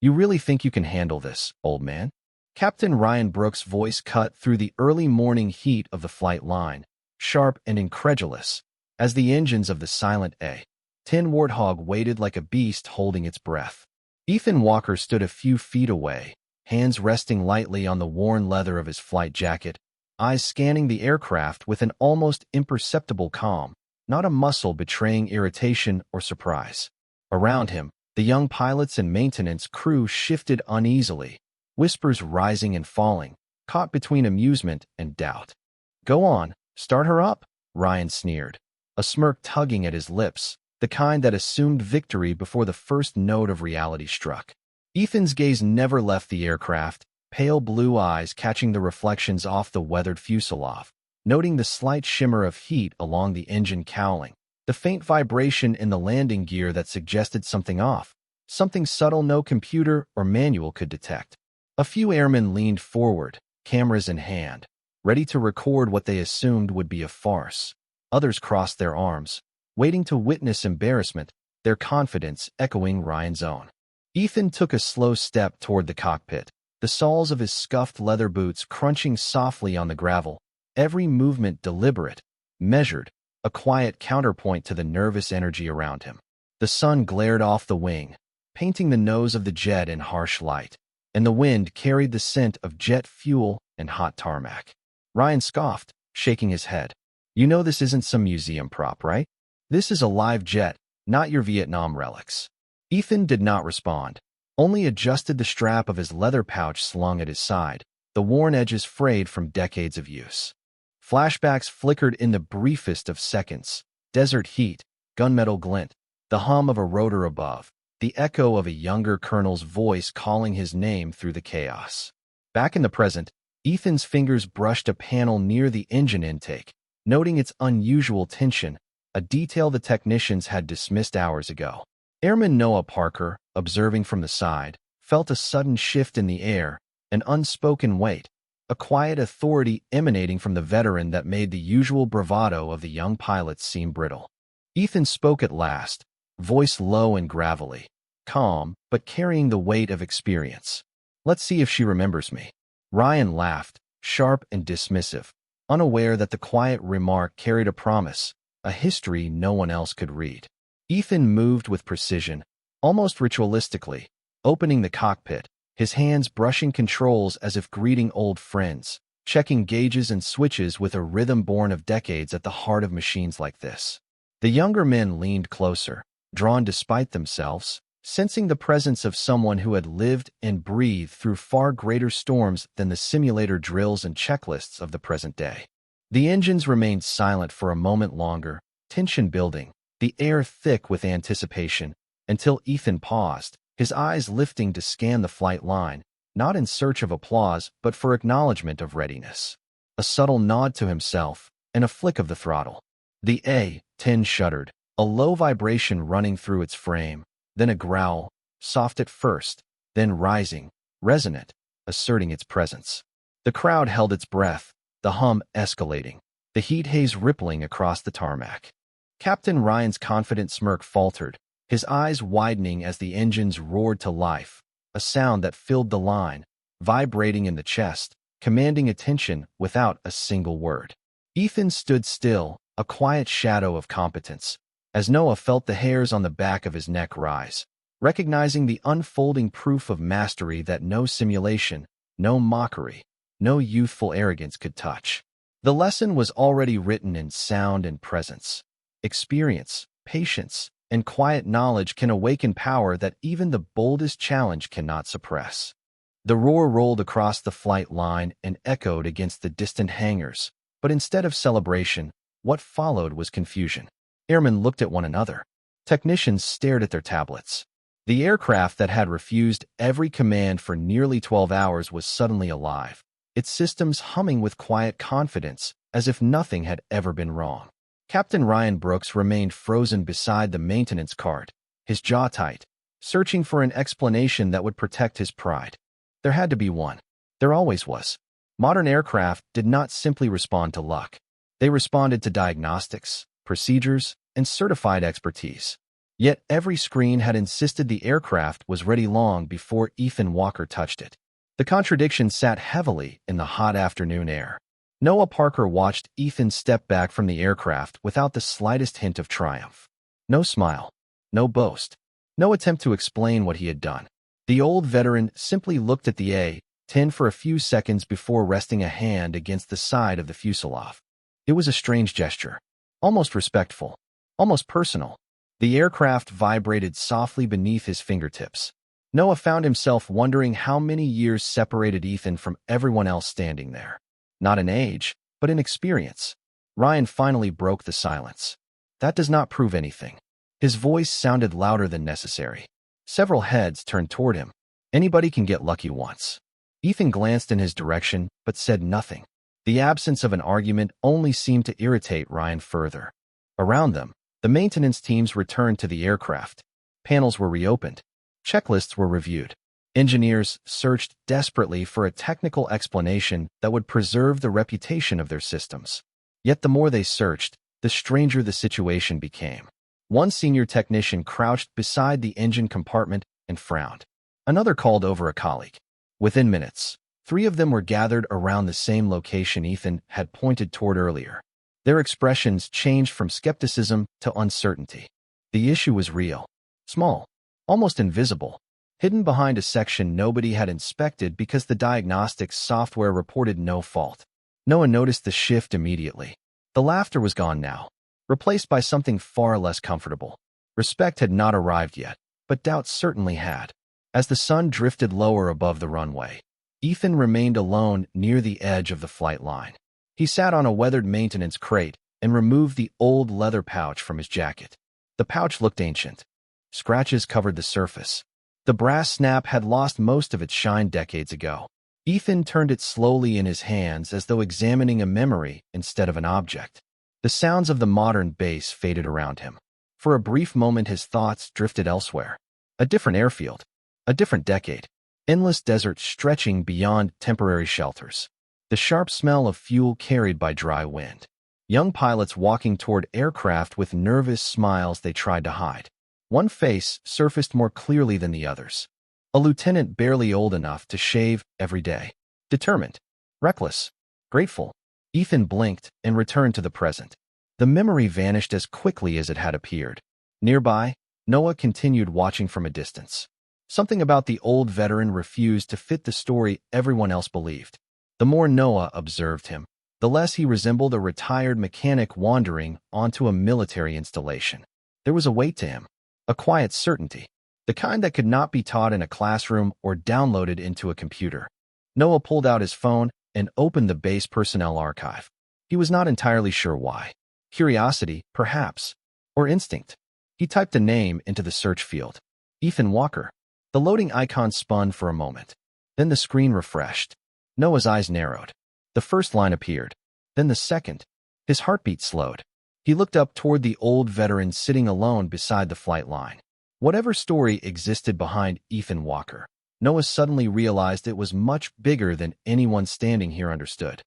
You really think you can handle this, old man? Captain Ryan Brooks' voice cut through the early morning heat of the flight line, sharp and incredulous, as the engines of the silent A-10 Warthog waited like a beast holding its breath. Ethan Walker stood a few feet away, hands resting lightly on the worn leather of his flight jacket, eyes scanning the aircraft with an almost imperceptible calm, not a muscle betraying irritation or surprise. Around him, the young pilots and maintenance crew shifted uneasily, whispers rising and falling, caught between amusement and doubt. "Go on, start her up," Ryan sneered, a smirk tugging at his lips, the kind that assumed victory before the first note of reality struck. Ethan's gaze never left the aircraft, pale blue eyes catching the reflections off the weathered fuselage, noting the slight shimmer of heat along the engine cowling, the faint vibration in the landing gear that suggested something off, something subtle no computer or manual could detect. A few airmen leaned forward, cameras in hand, ready to record what they assumed would be a farce. Others crossed their arms, waiting to witness embarrassment, their confidence echoing Ryan's own. Ethan took a slow step toward the cockpit, the soles of his scuffed leather boots crunching softly on the gravel, every movement deliberate, measured, a quiet counterpoint to the nervous energy around him. The sun glared off the wing, painting the nose of the jet in harsh light, and the wind carried the scent of jet fuel and hot tarmac. Ryan scoffed, shaking his head. "You know this isn't some museum prop, right? This is a live jet, not your Vietnam relics." Ethan did not respond, only adjusted the strap of his leather pouch slung at his side, the worn edges frayed from decades of use. Flashbacks flickered in the briefest of seconds. Desert heat, gunmetal glint, the hum of a rotor above, the echo of a younger colonel's voice calling his name through the chaos. Back in the present, Ethan's fingers brushed a panel near the engine intake, noting its unusual tension, a detail the technicians had dismissed hours ago. Airman Noah Parker, observing from the side, felt a sudden shift in the air, an unspoken weight, a quiet authority emanating from the veteran that made the usual bravado of the young pilots seem brittle. Ethan spoke at last, voice low and gravelly, calm, but carrying the weight of experience. "Let's see if she remembers me." Ryan laughed, sharp and dismissive, unaware that the quiet remark carried a promise, a history no one else could read. Ethan moved with precision, almost ritualistically, opening the cockpit, his hands brushing controls as if greeting old friends, checking gauges and switches with a rhythm born of decades at the heart of machines like this. The younger men leaned closer, drawn despite themselves, sensing the presence of someone who had lived and breathed through far greater storms than the simulator drills and checklists of the present day. The engines remained silent for a moment longer, tension building, the air thick with anticipation, until Ethan paused, his eyes lifting to scan the flight line, not in search of applause but for acknowledgement of readiness. A subtle nod to himself, and a flick of the throttle. The A-10 shuddered, a low vibration running through its frame, then a growl, soft at first, then rising, resonant, asserting its presence. The crowd held its breath, the hum escalating, the heat haze rippling across the tarmac. Captain Ryan's confident smirk faltered, his eyes widening as the engines roared to life, a sound that filled the line, vibrating in the chest, commanding attention without a single word. Ethan stood still, a quiet shadow of competence, as Noah felt the hairs on the back of his neck rise, recognizing the unfolding proof of mastery that no simulation, no mockery, no youthful arrogance could touch. The lesson was already written in sound and presence. Experience, patience, and quiet knowledge can awaken power that even the boldest challenge cannot suppress. The roar rolled across the flight line and echoed against the distant hangars, but instead of celebration, what followed was confusion. Airmen looked at one another. Technicians stared at their tablets. The aircraft that had refused every command for nearly 12 hours was suddenly alive, its systems humming with quiet confidence, as if nothing had ever been wrong. Captain Ryan Brooks remained frozen beside the maintenance cart, his jaw tight, searching for an explanation that would protect his pride. There had to be one. There always was. Modern aircraft did not simply respond to luck. They responded to diagnostics, procedures, and certified expertise. Yet every screen had insisted the aircraft was ready long before Ethan Walker touched it. The contradiction sat heavily in the hot afternoon air. Noah Parker watched Ethan step back from the aircraft without the slightest hint of triumph. No smile, no boast, no attempt to explain what he had done. The old veteran simply looked at the A-10 for a few seconds before resting a hand against the side of the fuselage. It was a strange gesture, almost respectful, almost personal. The aircraft vibrated softly beneath his fingertips. Noah found himself wondering how many years separated Ethan from everyone else standing there. Not in age, but in experience. Ryan finally broke the silence. That does not prove anything. His voice sounded louder than necessary. Several heads turned toward him. Anybody can get lucky once. Ethan glanced in his direction, but said nothing. The absence of an argument only seemed to irritate Ryan further. Around them, the maintenance teams returned to the aircraft. Panels were reopened. Checklists were reviewed. Engineers searched desperately for a technical explanation that would preserve the reputation of their systems. Yet the more they searched, the stranger the situation became. One senior technician crouched beside the engine compartment and frowned. Another called over a colleague. Within minutes, 3 of them were gathered around the same location Ethan had pointed toward earlier. Their expressions changed from skepticism to uncertainty. The issue was real, small, almost invisible, hidden behind a section nobody had inspected because the diagnostics software reported no fault. Noah noticed the shift immediately. The laughter was gone now, replaced by something far less comfortable. Respect had not arrived yet, but doubt certainly had. As the sun drifted lower above the runway, Ethan remained alone near the edge of the flight line. He sat on a weathered maintenance crate and removed the old leather pouch from his jacket. The pouch looked ancient. Scratches covered the surface. The brass snap had lost most of its shine decades ago. Ethan turned it slowly in his hands as though examining a memory instead of an object. The sounds of the modern bass faded around him. For a brief moment his thoughts drifted elsewhere. A different airfield. A different decade. Endless desert stretching beyond temporary shelters. The sharp smell of fuel carried by dry wind. Young pilots walking toward aircraft with nervous smiles they tried to hide. One face surfaced more clearly than the others. A lieutenant barely old enough to shave every day. Determined. Reckless. Grateful. Ethan blinked and returned to the present. The memory vanished as quickly as it had appeared. Nearby, Noah continued watching from a distance. Something about the old veteran refused to fit the story everyone else believed. The more Noah observed him, the less he resembled a retired mechanic wandering onto a military installation. There was a weight to him, a quiet certainty, the kind that could not be taught in a classroom or downloaded into a computer. Noah pulled out his phone and opened the base personnel archive. He was not entirely sure why. Curiosity, perhaps, or instinct. He typed a name into the search field. Ethan Walker. The loading icon spun for a moment. Then the screen refreshed. Noah's eyes narrowed. The first line appeared. Then the second. His heartbeat slowed. He looked up toward the old veteran sitting alone beside the flight line. Whatever story existed behind Ethan Walker, Noah suddenly realized it was much bigger than anyone standing here understood.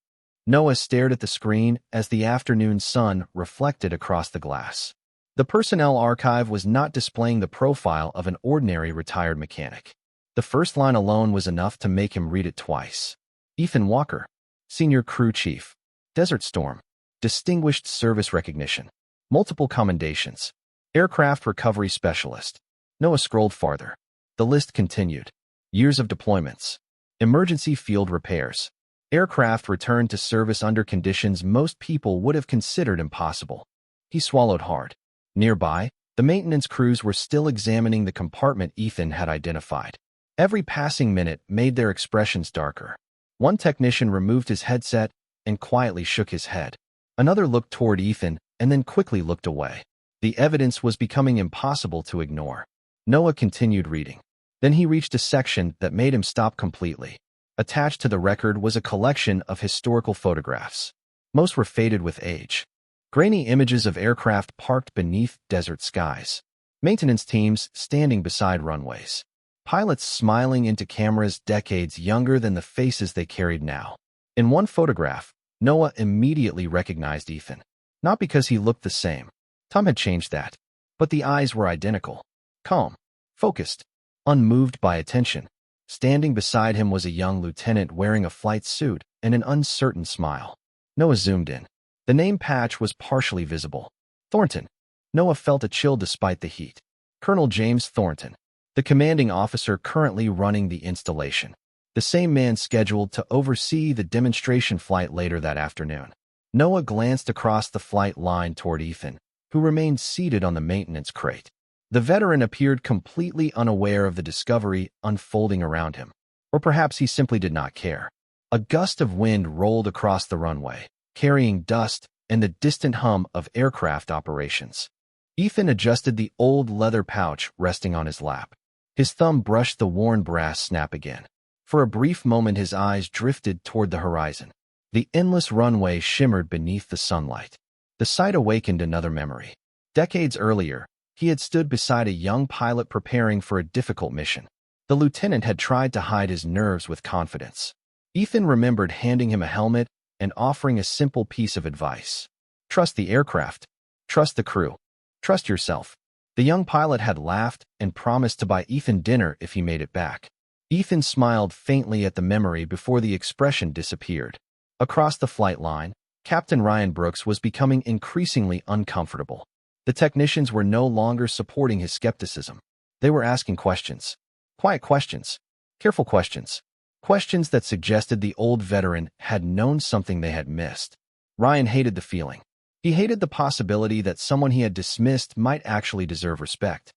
Noah stared at the screen as the afternoon sun reflected across the glass. The personnel archive was not displaying the profile of an ordinary retired mechanic. The first line alone was enough to make him read it twice. Ethan Walker, Senior Crew Chief, Desert Storm, Distinguished Service Recognition, Multiple Commendations, Aircraft Recovery Specialist. Noah scrolled farther. The list continued. Years of deployments, emergency field repairs, aircraft returned to service under conditions most people would have considered impossible. He swallowed hard. Nearby, the maintenance crews were still examining the compartment Ethan had identified. Every passing minute made their expressions darker. One technician removed his headset and quietly shook his head. Another looked toward Ethan and then quickly looked away. The evidence was becoming impossible to ignore. Noah continued reading. Then he reached a section that made him stop completely. Attached to the record was a collection of historical photographs. Most were faded with age. Grainy images of aircraft parked beneath desert skies. Maintenance teams standing beside runways. Pilots smiling into cameras decades younger than the faces they carried now. In one photograph, Noah immediately recognized Ethan. Not because he looked the same. Tom had changed that. but the eyes were identical. Calm, focused, unmoved by attention. Standing beside him was a young lieutenant wearing a flight suit and an uncertain smile. Noah zoomed in. The name patch was partially visible. Thornton. Noah felt a chill despite the heat. Colonel James Thornton, the commanding officer currently running the installation. The same man scheduled to oversee the demonstration flight later that afternoon. Noah glanced across the flight line toward Ethan, who remained seated on the maintenance crate. The veteran appeared completely unaware of the discovery unfolding around him. Or perhaps he simply did not care. A gust of wind rolled across the runway, carrying dust and the distant hum of aircraft operations. Ethan adjusted the old leather pouch resting on his lap. His thumb brushed the worn brass snap again. For a brief moment his eyes drifted toward the horizon. The endless runway shimmered beneath the sunlight. The sight awakened another memory. Decades earlier, he had stood beside a young pilot preparing for a difficult mission. The lieutenant had tried to hide his nerves with confidence. Ethan remembered handing him a helmet and offering a simple piece of advice. Trust the aircraft. Trust the crew. Trust yourself. The young pilot had laughed and promised to buy Ethan dinner if he made it back. Ethan smiled faintly at the memory before the expression disappeared. Across the flight line, Captain Ryan Brooks was becoming increasingly uncomfortable. The technicians were no longer supporting his skepticism. They were asking questions. Quiet questions. Careful questions. Questions that suggested the old veteran had known something they had missed. Ryan hated the feeling. He hated the possibility that someone he had dismissed might actually deserve respect.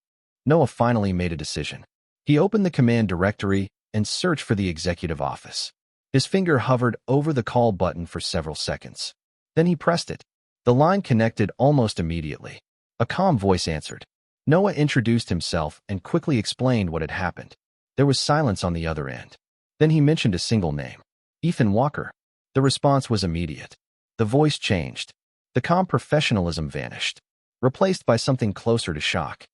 Noah finally made a decision. He opened the command directory and searched for the executive office. His finger hovered over the call button for several seconds. Then he pressed it. The line connected almost immediately. A calm voice answered. Noah introduced himself and quickly explained what had happened. There was silence on the other end. Then he mentioned a single name. Ethan Walker. The response was immediate. The voice changed. The calm professionalism vanished, replaced by something closer to shock.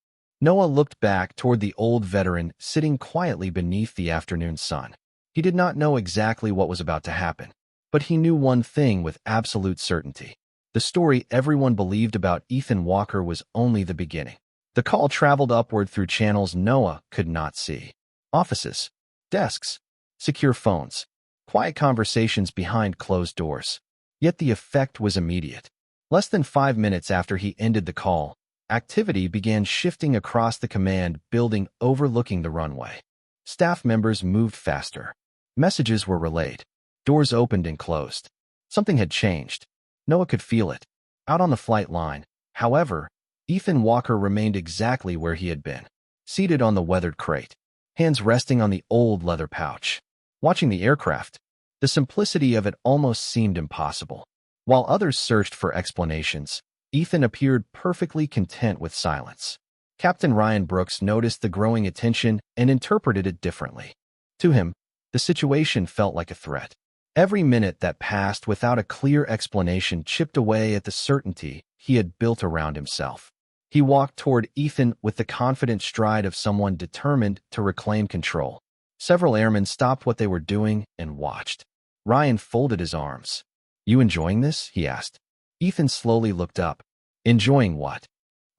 Noah looked back toward the old veteran sitting quietly beneath the afternoon sun. He did not know exactly what was about to happen, but he knew one thing with absolute certainty. The story everyone believed about Ethan Walker was only the beginning. The call traveled upward through channels Noah could not see. Offices, desks, secure phones, quiet conversations behind closed doors. Yet the effect was immediate. Less than 5 minutes after he ended the call, activity began shifting across the command building overlooking the runway. Staff members moved faster. Messages were relayed. Doors opened and closed. Something had changed. Noah could feel it. Out on the flight line, however, Ethan Walker remained exactly where he had been, seated on the weathered crate, hands resting on the old leather pouch. Watching the aircraft, the simplicity of it almost seemed impossible. While others searched for explanations, Ethan appeared perfectly content with silence. Captain Ryan Brooks noticed the growing attention and interpreted it differently. To him, the situation felt like a threat. Every minute that passed without a clear explanation chipped away at the certainty he had built around himself. He walked toward Ethan with the confident stride of someone determined to reclaim control. Several airmen stopped what they were doing and watched. Ryan folded his arms. "You enjoying this?" he asked. Ethan slowly looked up. "Enjoying what?"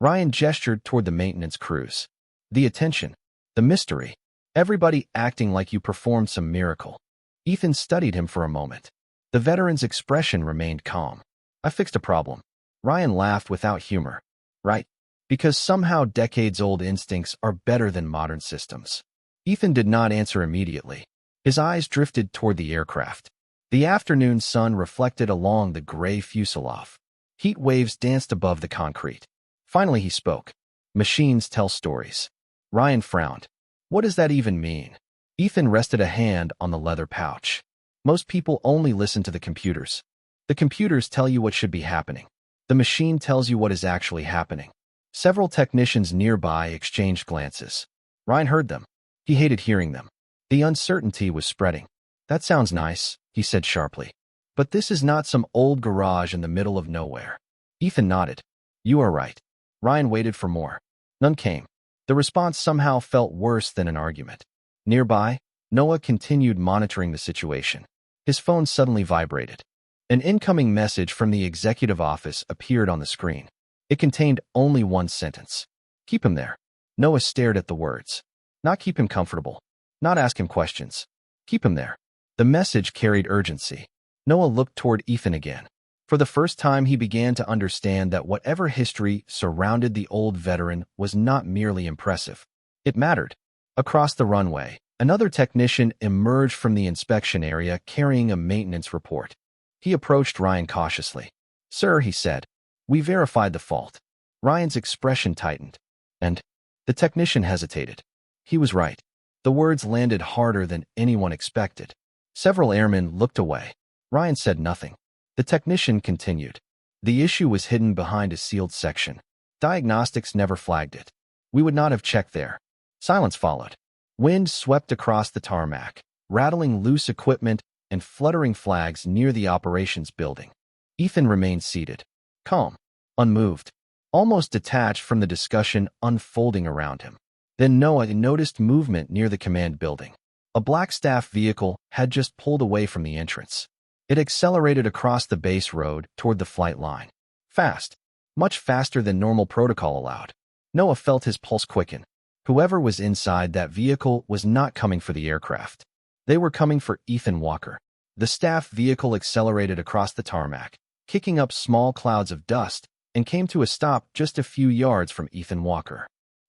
Ryan gestured toward the maintenance crews. "The attention. The mystery. Everybody acting like you performed some miracle." Ethan studied him for a moment. The veteran's expression remained calm. "I fixed a problem." Ryan laughed without humor. "Right? Because somehow decades-old instincts are better than modern systems." Ethan did not answer immediately. His eyes drifted toward the aircraft. The afternoon sun reflected along the gray fuselage. Heat waves danced above the concrete. Finally he spoke. "Machines tell stories." Ryan frowned. "What does that even mean?" Ethan rested a hand on the leather pouch. "Most people only listen to the computers. The computers tell you what should be happening. The machine tells you what is actually happening." Several technicians nearby exchanged glances. Ryan heard them. He hated hearing them. The uncertainty was spreading. "That sounds nice," he said sharply. "But this is not some old garage in the middle of nowhere." Ethan nodded. "You are right." Ryan waited for more. None came. The response somehow felt worse than an argument. Nearby, Noah continued monitoring the situation. His phone suddenly vibrated. An incoming message from the executive office appeared on the screen. It contained only one sentence. Keep him there. Noah stared at the words. Not keep him comfortable. Not ask him questions. Keep him there. The message carried urgency. Noah looked toward Ethan again. For the first time, he began to understand that whatever history surrounded the old veteran was not merely impressive. It mattered. Across the runway, another technician emerged from the inspection area carrying a maintenance report. He approached Ryan cautiously. "Sir," he said, "we verified the fault." Ryan's expression tightened, and the technician hesitated. He was right. The words landed harder than anyone expected. Several airmen looked away. Ryan said nothing. The technician continued. "The issue was hidden behind a sealed section. Diagnostics never flagged it. We would not have checked there." Silence followed. Wind swept across the tarmac, rattling loose equipment and fluttering flags near the operations building. Ethan remained seated, calm, unmoved, almost detached from the discussion unfolding around him. Then Noah noticed movement near the command building. A black staff vehicle had just pulled away from the entrance. It accelerated across the base road toward the flight line. Fast, much faster than normal protocol allowed. Noah felt his pulse quicken. Whoever was inside that vehicle was not coming for the aircraft. They were coming for Ethan Walker. The staff vehicle accelerated across the tarmac, kicking up small clouds of dust, and came to a stop just a few yards from Ethan Walker.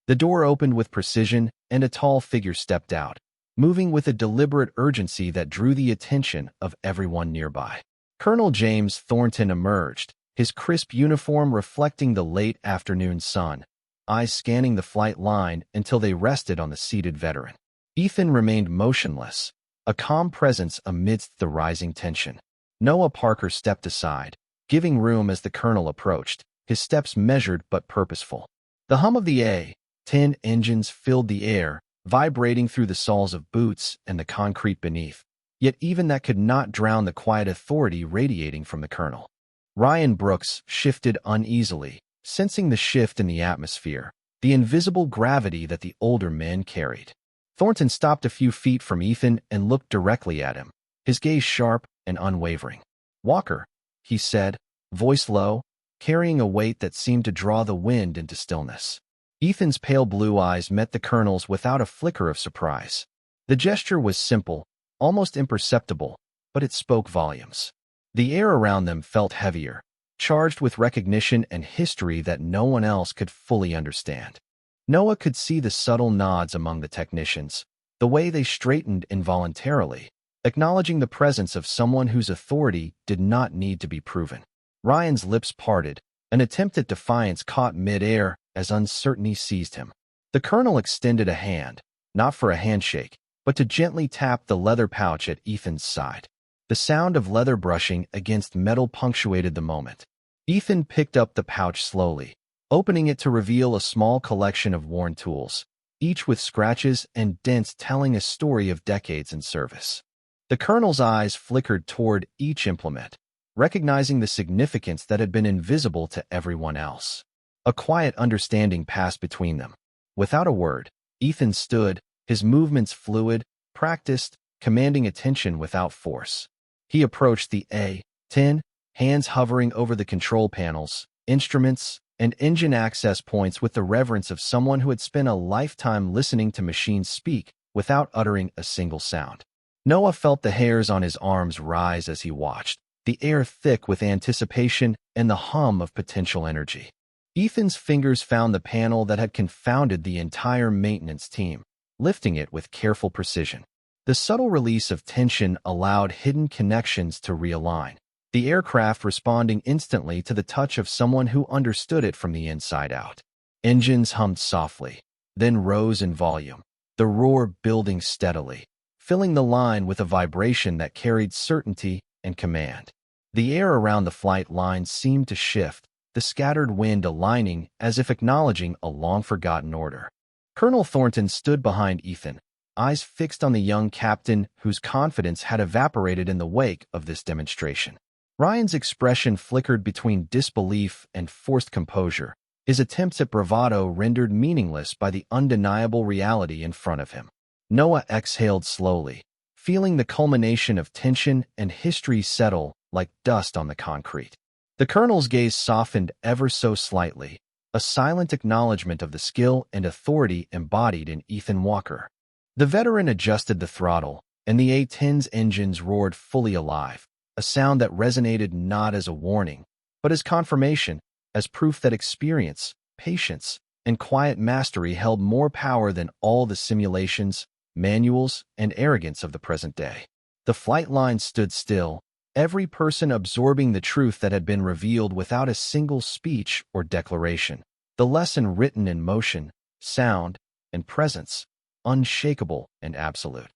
The door opened with precision, and a tall figure stepped out, moving with a deliberate urgency that drew the attention of everyone nearby. Colonel James Thornton emerged, his crisp uniform reflecting the late afternoon sun, eyes scanning the flight line until they rested on the seated veteran. Ethan remained motionless, a calm presence amidst the rising tension. Noah Parker stepped aside, giving room as the colonel approached, his steps measured but purposeful. The hum of the A-10 engines filled the air, vibrating through the soles of boots and the concrete beneath. Yet even that could not drown the quiet authority radiating from the colonel. Ryan Brooks shifted uneasily, sensing the shift in the atmosphere, the invisible gravity that the older men carried. Thornton stopped a few feet from Ethan and looked directly at him, his gaze sharp and unwavering. "Walker," he said, voice low, carrying a weight that seemed to draw the wind into stillness. Ethan's pale blue eyes met the colonel's without a flicker of surprise. The gesture was simple, almost imperceptible, but it spoke volumes. The air around them felt heavier, charged with recognition and history that no one else could fully understand. Noah could see the subtle nods among the technicians, the way they straightened involuntarily, acknowledging the presence of someone whose authority did not need to be proven. Ryan's lips parted, an attempt at defiance caught mid-air as uncertainty seized him. The colonel extended a hand, not for a handshake, but to gently tap the leather pouch at Ethan's side. The sound of leather brushing against metal punctuated the moment. Ethan picked up the pouch slowly, opening it to reveal a small collection of worn tools, each with scratches and dents telling a story of decades in service. The colonel's eyes flickered toward each implement, recognizing the significance that had been invisible to everyone else. A quiet understanding passed between them. Without a word, Ethan stood, his movements fluid, practiced, commanding attention without force. He approached the A-10, hands hovering over the control panels, instruments, and engine access points with the reverence of someone who had spent a lifetime listening to machines speak without uttering a single sound. Noah felt the hairs on his arms rise as he watched, the air thick with anticipation and the hum of potential energy. Ethan's fingers found the panel that had confounded the entire maintenance team, lifting it with careful precision. The subtle release of tension allowed hidden connections to realign, the aircraft responding instantly to the touch of someone who understood it from the inside out. Engines hummed softly, then rose in volume, the roar building steadily, filling the line with a vibration that carried certainty and command. The air around the flight line seemed to shift, the scattered wind aligning as if acknowledging a long-forgotten order. Colonel Thornton stood behind Ethan, eyes fixed on the young captain whose confidence had evaporated in the wake of this demonstration. Ryan's expression flickered between disbelief and forced composure, his attempts at bravado rendered meaningless by the undeniable reality in front of him. Noah exhaled slowly, feeling the culmination of tension and history settle like dust on the concrete. The colonel's gaze softened ever so slightly, a silent acknowledgement of the skill and authority embodied in Ethan Walker. The veteran adjusted the throttle, and the A-10's engines roared fully alive, a sound that resonated not as a warning, but as confirmation, as proof that experience, patience, and quiet mastery held more power than all the simulations, manuals, and arrogance of the present day. The flight line stood still, every person absorbing the truth that had been revealed without a single speech or declaration. The lesson written in motion, sound, and presence, unshakable and absolute.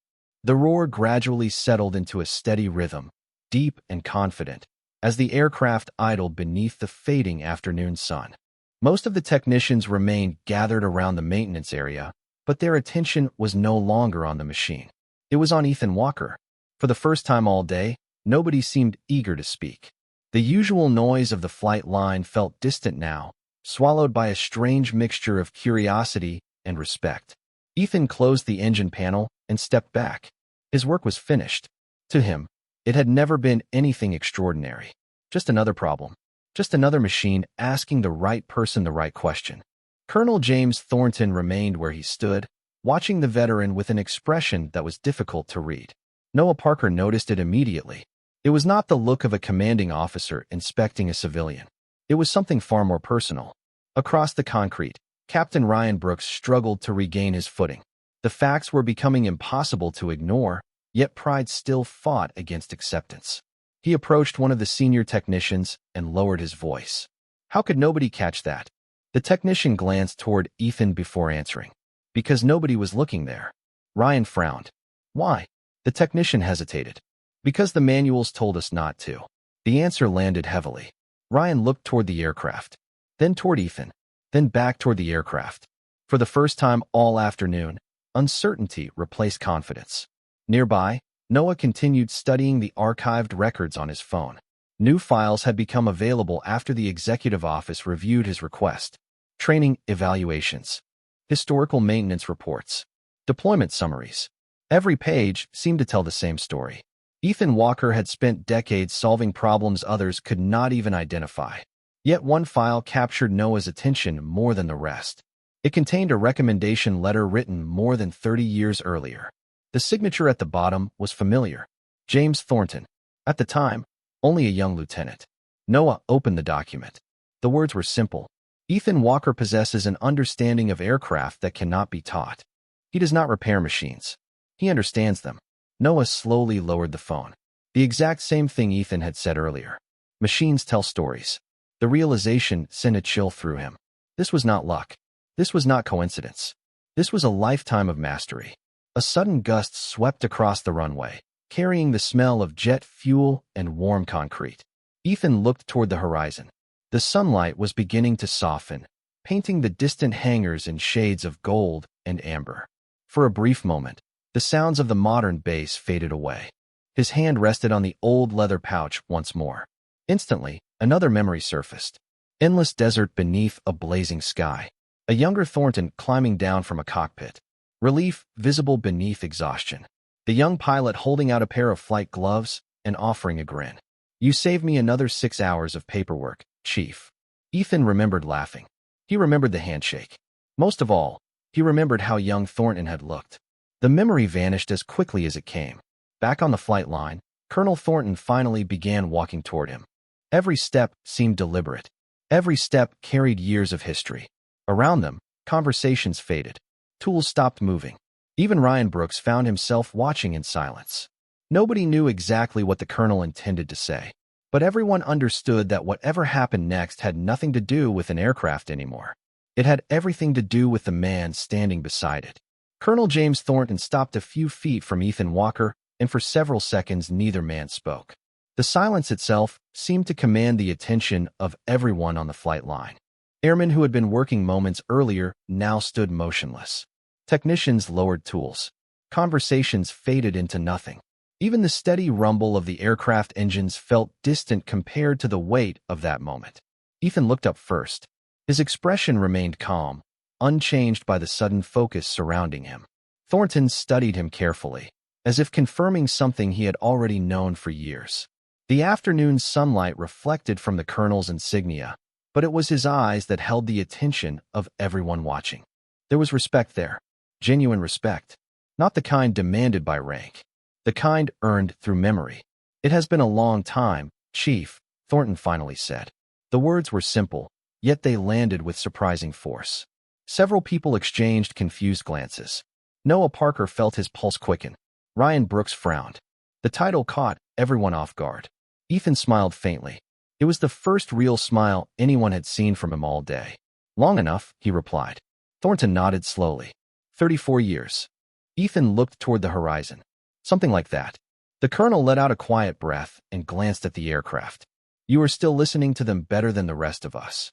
The roar gradually settled into a steady rhythm, deep and confident, as the aircraft idled beneath the fading afternoon sun. Most of the technicians remained gathered around the maintenance area, but their attention was no longer on the machine. It was on Ethan Walker. For the first time all day, nobody seemed eager to speak. The usual noise of the flight line felt distant now, swallowed by a strange mixture of curiosity and respect. Ethan closed the engine panel and stepped back. His work was finished. To him, it had never been anything extraordinary. Just another problem. Just another machine asking the right person the right question. Colonel James Thornton remained where he stood, watching the veteran with an expression that was difficult to read. Noah Parker noticed it immediately. It was not the look of a commanding officer inspecting a civilian. It was something far more personal. Across the concrete, Captain Ryan Brooks struggled to regain his footing. The facts were becoming impossible to ignore, yet pride still fought against acceptance. He approached one of the senior technicians and lowered his voice. How could nobody catch that? The technician glanced toward Ethan before answering. Because nobody was looking there. Ryan frowned. Why? The technician hesitated. Because the manuals told us not to. The answer landed heavily. Ryan looked toward the aircraft, then toward Ethan, then back toward the aircraft. For the first time all afternoon, uncertainty replaced confidence. Nearby, Noah continued studying the archived records on his phone. New files had become available after the executive office reviewed his request. Training evaluations, historical maintenance reports, deployment summaries. Every page seemed to tell the same story. Ethan Walker had spent decades solving problems others could not even identify. Yet one file captured Noah's attention more than the rest. It contained a recommendation letter written more than 30 years earlier. The signature at the bottom was familiar. James Thornton. At the time, only a young lieutenant. Noah opened the document. The words were simple. Ethan Walker possesses an understanding of aircraft that cannot be taught. He does not repair machines. He understands them. Noah slowly lowered the phone. The exact same thing Ethan had said earlier. Machines tell stories. The realization sent a chill through him. This was not luck. This was not coincidence. This was a lifetime of mastery. A sudden gust swept across the runway, carrying the smell of jet fuel and warm concrete. Ethan looked toward the horizon. The sunlight was beginning to soften, painting the distant hangars in shades of gold and amber. For a brief moment, the sounds of the modern base faded away. His hand rested on the old leather pouch once more. Instantly, another memory surfaced. Endless desert beneath a blazing sky. A younger Thornton climbing down from a cockpit. Relief visible beneath exhaustion. The young pilot holding out a pair of flight gloves and offering a grin. You saved me another 6 hours of paperwork, Chief. Ethan remembered laughing. He remembered the handshake. Most of all, he remembered how young Thornton had looked. The memory vanished as quickly as it came. Back on the flight line, Colonel Thornton finally began walking toward him. Every step seemed deliberate. Every step carried years of history. Around them, conversations faded. Tools stopped moving. Even Ryan Brooks found himself watching in silence. Nobody knew exactly what the colonel intended to say, but everyone understood that whatever happened next had nothing to do with an aircraft anymore. It had everything to do with the man standing beside it. Colonel James Thornton stopped a few feet from Ethan Walker, and for several seconds neither man spoke. The silence itself seemed to command the attention of everyone on the flight line. Airmen who had been working moments earlier now stood motionless. Technicians lowered tools. Conversations faded into nothing. Even the steady rumble of the aircraft engines felt distant compared to the weight of that moment. Ethan looked up first. His expression remained calm, unchanged by the sudden focus surrounding him. Thornton studied him carefully, as if confirming something he had already known for years. The afternoon sunlight reflected from the colonel's insignia, but it was his eyes that held the attention of everyone watching. There was respect there, genuine respect, not the kind demanded by rank, the kind earned through memory. "It has been a long time, Chief," Thornton finally said. The words were simple, yet they landed with surprising force. Several people exchanged confused glances. Noah Parker felt his pulse quicken. Ryan Brooks frowned. The title caught everyone off guard. Ethan smiled faintly. It was the first real smile anyone had seen from him all day. "Long enough," he replied. Thornton nodded slowly. 34 years. Ethan looked toward the horizon. "Something like that." The colonel let out a quiet breath and glanced at the aircraft. "You are still listening to them better than the rest of us."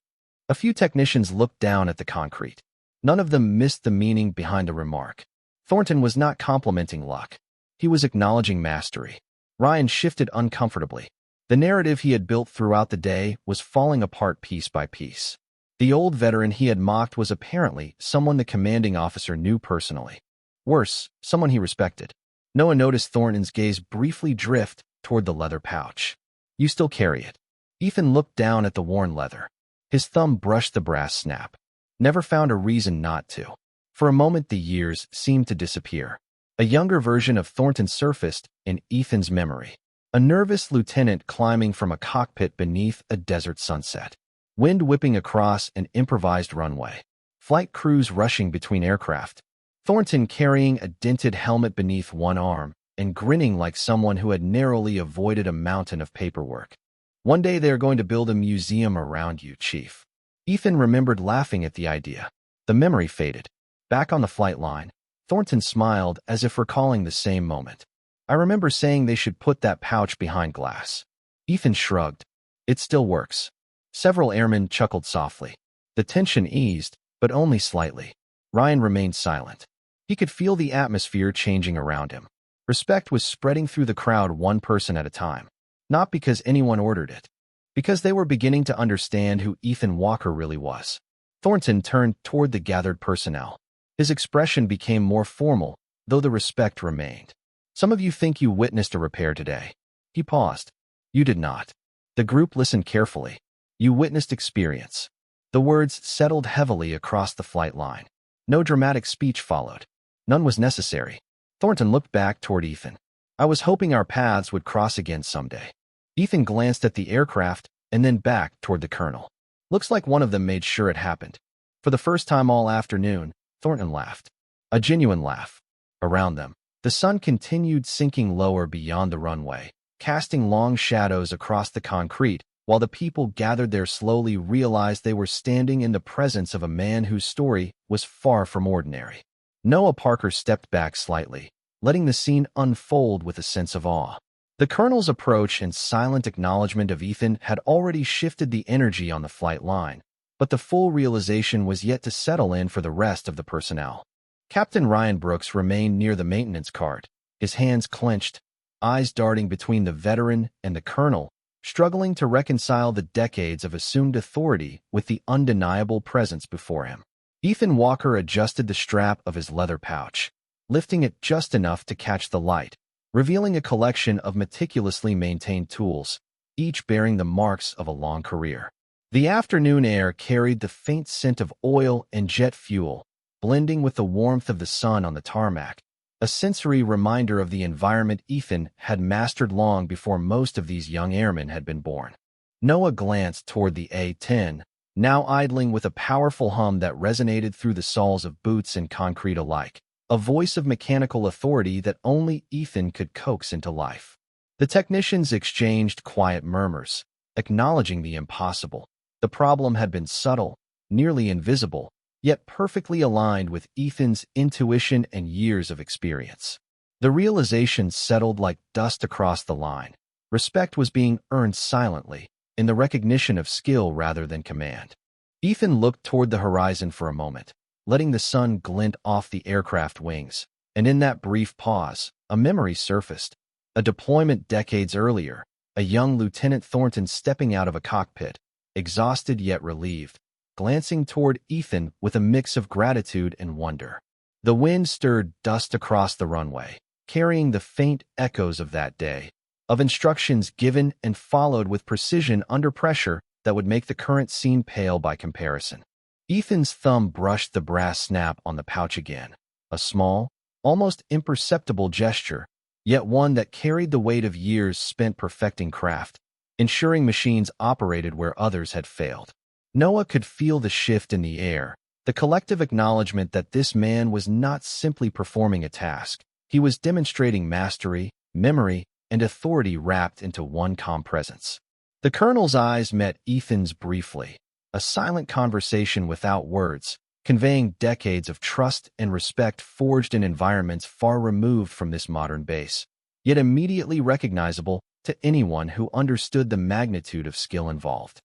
A few technicians looked down at the concrete. None of them missed the meaning behind the remark. Thornton was not complimenting luck. He was acknowledging mastery. Ryan shifted uncomfortably. The narrative he had built throughout the day was falling apart piece by piece. The old veteran he had mocked was apparently someone the commanding officer knew personally. Worse, someone he respected. Noah noticed Thornton's gaze briefly drift toward the leather pouch. "You still carry it." Ethan looked down at the worn leather. His thumb brushed the brass snap. "Never found a reason not to." For a moment the years seemed to disappear. A younger version of Thornton surfaced in Ethan's memory. A nervous lieutenant climbing from a cockpit beneath a desert sunset. Wind whipping across an improvised runway. Flight crews rushing between aircraft. Thornton carrying a dented helmet beneath one arm and grinning like someone who had narrowly avoided a mountain of paperwork. "One day they are going to build a museum around you, Chief." Ethan remembered laughing at the idea. The memory faded. Back on the flight line, Thornton smiled as if recalling the same moment. "I remember saying they should put that pouch behind glass." Ethan shrugged. "It still works." Several airmen chuckled softly. The tension eased, but only slightly. Ryan remained silent. He could feel the atmosphere changing around him. Respect was spreading through the crowd one person at a time. Not because anyone ordered it. Because they were beginning to understand who Ethan Walker really was. Thornton turned toward the gathered personnel. His expression became more formal, though the respect remained. "Some of you think you witnessed a repair today." He paused. "You did not." The group listened carefully. "You witnessed experience." The words settled heavily across the flight line. No dramatic speech followed. None was necessary. Thornton looked back toward Ethan. "I was hoping our paths would cross again someday." Ethan glanced at the aircraft and then back toward the colonel. "Looks like one of them made sure it happened." For the first time all afternoon, Thornton laughed. A genuine laugh. Around them, the sun continued sinking lower beyond the runway, casting long shadows across the concrete, while the people gathered there slowly realized they were standing in the presence of a man whose story was far from ordinary. Noah Parker stepped back slightly, letting the scene unfold with a sense of awe. The colonel's approach and silent acknowledgement of Ethan had already shifted the energy on the flight line, but the full realization was yet to settle in for the rest of the personnel. Captain Ryan Brooks remained near the maintenance cart, his hands clenched, eyes darting between the veteran and the colonel, struggling to reconcile the decades of assumed authority with the undeniable presence before him. Ethan Walker adjusted the strap of his leather pouch, lifting it just enough to catch the light, revealing a collection of meticulously maintained tools, each bearing the marks of a long career. The afternoon air carried the faint scent of oil and jet fuel, blending with the warmth of the sun on the tarmac, a sensory reminder of the environment Ethan had mastered long before most of these young airmen had been born. Noah glanced toward the A-10, now idling with a powerful hum that resonated through the soles of boots and concrete alike, a voice of mechanical authority that only Ethan could coax into life. The technicians exchanged quiet murmurs, acknowledging the impossible. The problem had been subtle, nearly invisible, yet perfectly aligned with Ethan's intuition and years of experience. The realization settled like dust across the line. Respect was being earned silently, in the recognition of skill rather than command. Ethan looked toward the horizon for a moment, letting the sun glint off the aircraft wings, and in that brief pause, a memory surfaced. A deployment decades earlier, a young Lieutenant Thornton stepping out of a cockpit, exhausted yet relieved, glancing toward Ethan with a mix of gratitude and wonder. The wind stirred dust across the runway, carrying the faint echoes of that day, of instructions given and followed with precision under pressure that would make the current scene pale by comparison. Ethan's thumb brushed the brass snap on the pouch again, a small, almost imperceptible gesture, yet one that carried the weight of years spent perfecting craft, ensuring machines operated where others had failed. Noah could feel the shift in the air, the collective acknowledgement that this man was not simply performing a task. He was demonstrating mastery, memory, and authority wrapped into one calm presence. The colonel's eyes met Ethan's briefly, a silent conversation without words, conveying decades of trust and respect forged in environments far removed from this modern base, yet immediately recognizable to anyone who understood the magnitude of skill involved.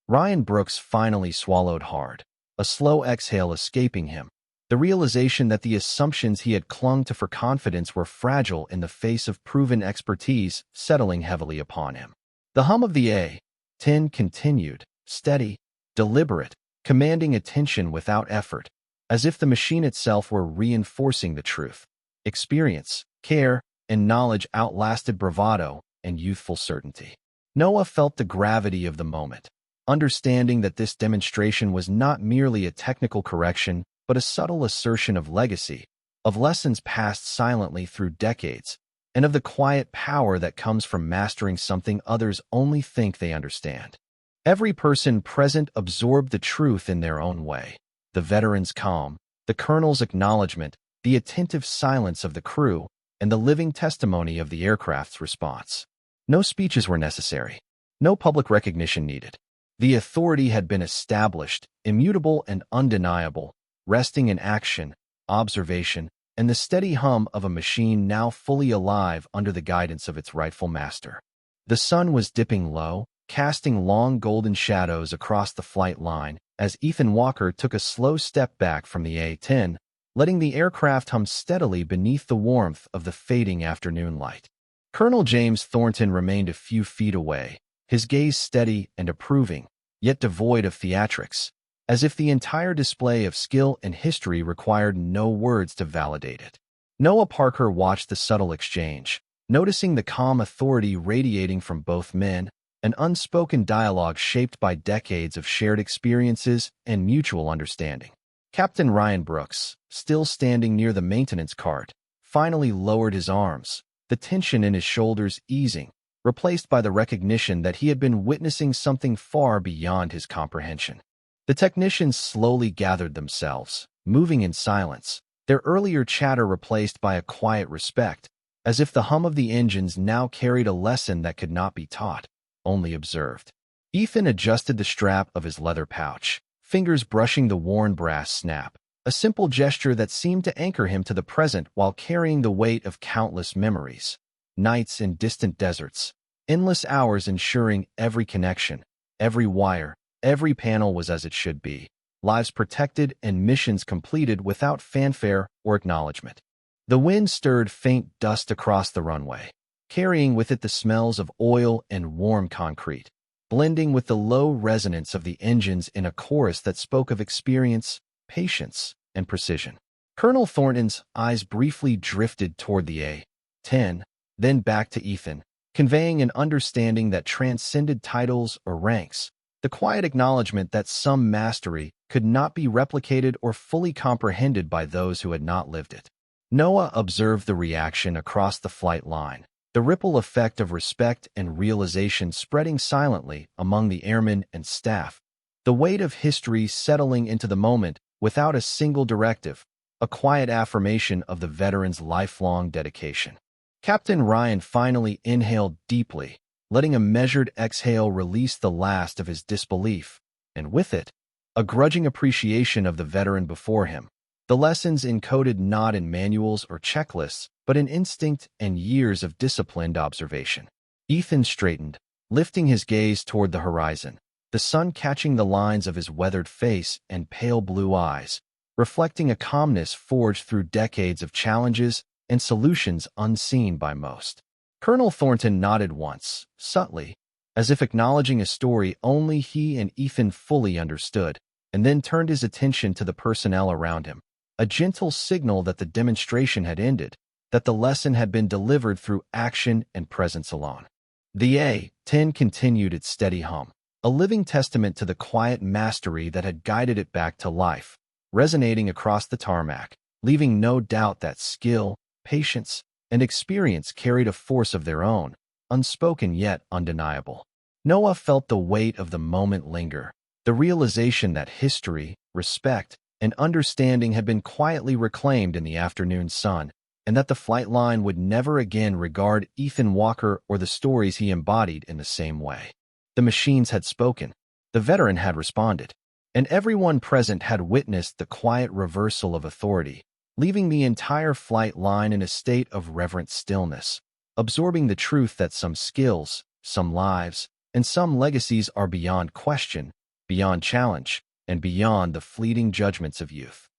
Ryan Brooks finally swallowed hard, a slow exhale escaping him, the realization that the assumptions he had clung to for confidence were fragile in the face of proven expertise settling heavily upon him. The hum of the A-10 continued, steady, deliberate, commanding attention without effort, as if the machine itself were reinforcing the truth. Experience, care, and knowledge outlasted bravado and youthful certainty. Noah felt the gravity of the moment, understanding that this demonstration was not merely a technical correction, but a subtle assertion of legacy, of lessons passed silently through decades, and of the quiet power that comes from mastering something others only think they understand. Every person present absorbed the truth in their own way. The veteran's calm, the colonel's acknowledgement, the attentive silence of the crew, and the living testimony of the aircraft's response. No speeches were necessary. No public recognition needed. The authority had been established, immutable and undeniable, resting in action, observation, and the steady hum of a machine now fully alive under the guidance of its rightful master. The sun was dipping low, casting long golden shadows across the flight line as Ethan Walker took a slow step back from the A-10, letting the aircraft hum steadily beneath the warmth of the fading afternoon light. Colonel James Thornton remained a few feet away, his gaze steady and approving, yet devoid of theatrics, as if the entire display of skill and history required no words to validate it. Noah Parker watched the subtle exchange, noticing the calm authority radiating from both men, an unspoken dialogue shaped by decades of shared experiences and mutual understanding. Captain Ryan Brooks, still standing near the maintenance cart, finally lowered his arms, the tension in his shoulders easing, replaced by the recognition that he had been witnessing something far beyond his comprehension. The technicians slowly gathered themselves, moving in silence, their earlier chatter replaced by a quiet respect, as if the hum of the engines now carried a lesson that could not be taught, only observed. Ethan adjusted the strap of his leather pouch, fingers brushing the worn brass snap, a simple gesture that seemed to anchor him to the present while carrying the weight of countless memories. Nights in distant deserts, endless hours ensuring every connection, every wire, every panel was as it should be, lives protected and missions completed without fanfare or acknowledgement. The wind stirred faint dust across the runway, carrying with it the smells of oil and warm concrete, blending with the low resonance of the engines in a chorus that spoke of experience, patience, and precision. Colonel Thornton's eyes briefly drifted toward the A-10, then back to Ethan, conveying an understanding that transcended titles or ranks, the quiet acknowledgement that some mastery could not be replicated or fully comprehended by those who had not lived it. Noah observed the reaction across the flight line, the ripple effect of respect and realization spreading silently among the airmen and staff, the weight of history settling into the moment without a single directive, a quiet affirmation of the veteran's lifelong dedication. Captain Ryan finally inhaled deeply, letting a measured exhale release the last of his disbelief, and with it, a grudging appreciation of the veteran before him. The lessons encoded not in manuals or checklists, but in instinct and years of disciplined observation. Ethan straightened, lifting his gaze toward the horizon, the sun catching the lines of his weathered face and pale blue eyes, reflecting a calmness forged through decades of challenges and solutions unseen by most. Colonel Thornton nodded once, subtly, as if acknowledging a story only he and Ethan fully understood, and then turned his attention to the personnel around him, a gentle signal that the demonstration had ended, that the lesson had been delivered through action and presence alone. The A-10 continued its steady hum, a living testament to the quiet mastery that had guided it back to life, resonating across the tarmac, leaving no doubt that skill, patience, and experience carried a force of their own, unspoken yet undeniable. Noah felt the weight of the moment linger, the realization that history, respect, and understanding had been quietly reclaimed in the afternoon sun, and that the flight line would never again regard Ethan Walker or the stories he embodied in the same way. The machines had spoken, the veteran had responded, and everyone present had witnessed the quiet reversal of authority, leaving the entire flight line in a state of reverent stillness, absorbing the truth that some skills, some lives, and some legacies are beyond question, beyond challenge, and beyond the fleeting judgments of youth.